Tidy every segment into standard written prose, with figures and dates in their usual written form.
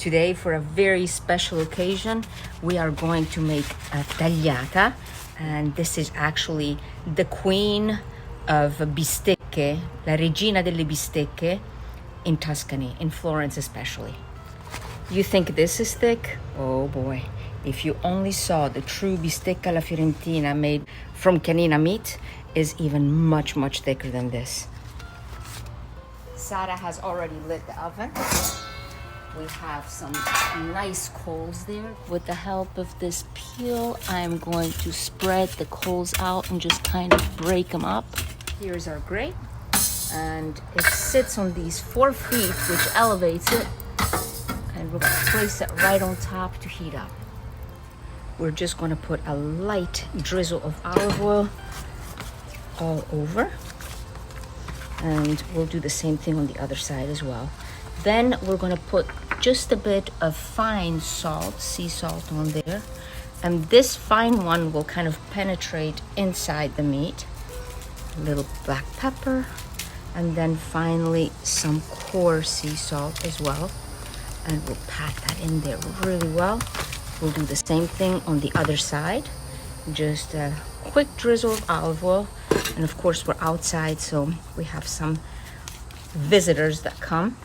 Today, for a very special occasion, we are going to make a tagliata, and this is actually the queen of bistecche, la Regina delle Bistecche in Tuscany, in Florence especially. You think this is thick? Oh boy. If you only saw the true bistecca alla Fiorentina made from canina meat, is even much, much thicker than this. Sara has already lit the oven. We have some nice coals there. With the help of this peel, I'm going to spread the coals out and just kind of break them up. Here's our grate, and it sits on these 4 feet, which elevates it, and we're going to place it right on top to heat up. We're just going to put a light drizzle of olive oil all over, and we'll do the same thing on the other side as well. Then we're going to put just a bit of fine salt, sea salt on there. And this fine one will kind of penetrate inside the meat. A little black pepper. And then finally some coarse sea salt as well. And we'll pat that in there really well. We'll do the same thing on the other side. Just a quick drizzle of olive oil. And of course we're outside, so we have some visitors that come.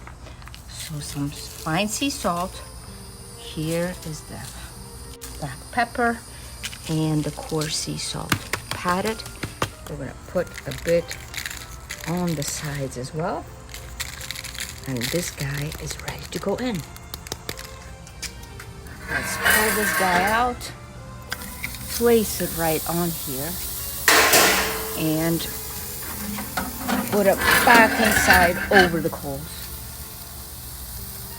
So some fine sea salt. Here is the black pepper and the coarse sea salt. Pat it. We're going to put a bit on the sides as well. And this guy is ready to go in. Let's pull this guy out. Place it right on here. And put it back inside over the coals.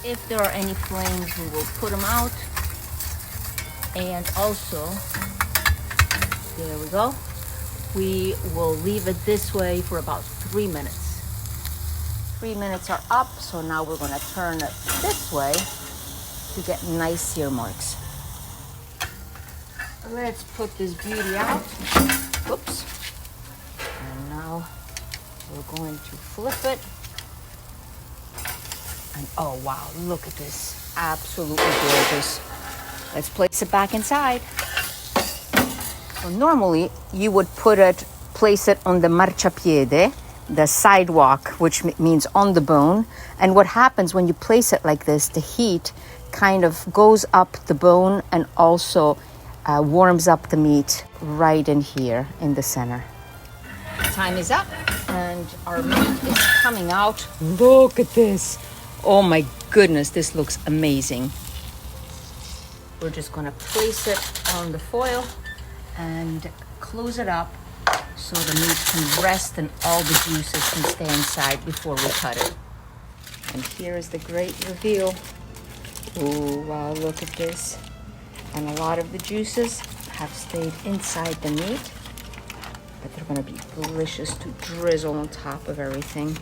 If there are any flames, we will put them out. And also, there we go. We will leave it this way for about 3 minutes. 3 minutes are up, so now we're going to turn it this way to get nice sear marks. Let's put this beauty out. Whoops. And now we're going to flip it. And oh wow, look at this. Absolutely gorgeous. Let's place it back inside. So normally you would place it on the marciapiede, the sidewalk, which means on the bone. And what happens when you place it like this, the heat kind of goes up the bone and also warms up the meat right in here in the center. Time is up and our meat is coming out. Look at this. Oh my goodness, this looks amazing. We're just gonna place it on the foil and close it up so the meat can rest and all the juices can stay inside before we cut it. And here is the great reveal. Oh wow, look at this. And a lot of the juices have stayed inside the meat, but they're gonna be delicious to drizzle on top of everything.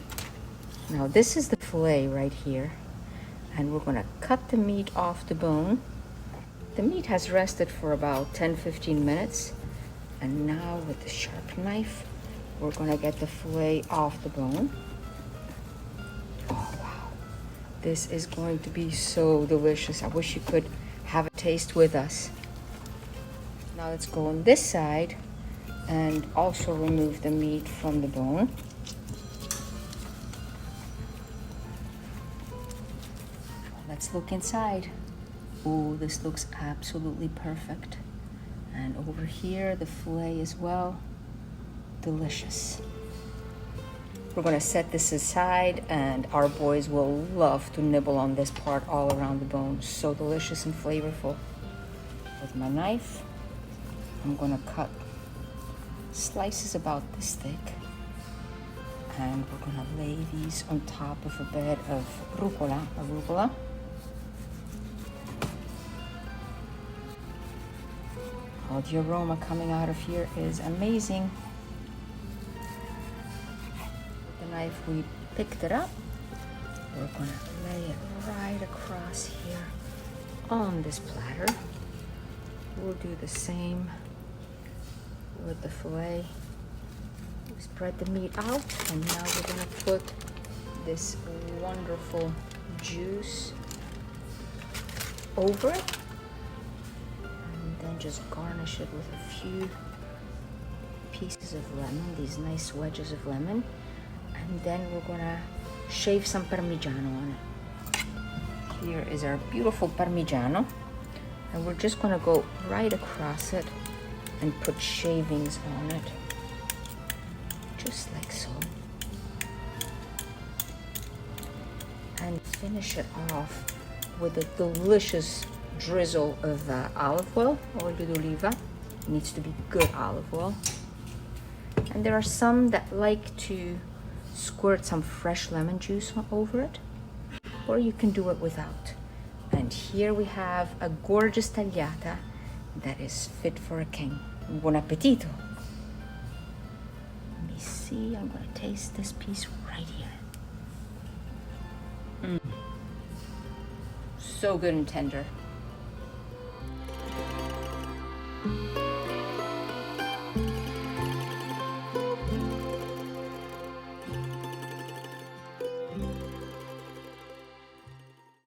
Now this is the fillet right here, and we're going to cut the meat off the bone. The meat has rested for about 10-15 minutes, and now with the sharp knife we're going to get the fillet off the bone. Oh wow, this is going to be so delicious. I wish you could have a taste with us. Now let's go on this side and also remove the meat from the bone. Let's look inside. Oh, this looks absolutely perfect. And over here, the fillet as well. Delicious. We're gonna set this aside, and our boys will love to nibble on this part all around the bone. So delicious and flavorful. With my knife, I'm gonna cut slices about this thick. And we're gonna lay these on top of a bed of arugula. Oh, the aroma coming out of here is amazing. With the knife, we picked it up. We're gonna lay it right across here on this platter. We'll do the same with the fillet. We spread the meat out, and now we're gonna put this wonderful juice over it. And then just garnish it with a few pieces of lemon, these nice wedges of lemon. And then we're gonna shave some Parmigiano on it. Here is our beautiful Parmigiano. And we're just gonna go right across it and put shavings on it. Just like so. And finish it off with a delicious drizzle of olive oil, olio d'oliva. It needs to be good olive oil. And there are some that like to squirt some fresh lemon juice over it, or you can do it without. And here we have a gorgeous tagliata that is fit for a king. Buon appetito! Let me see, I'm gonna taste this piece right here. So good and tender.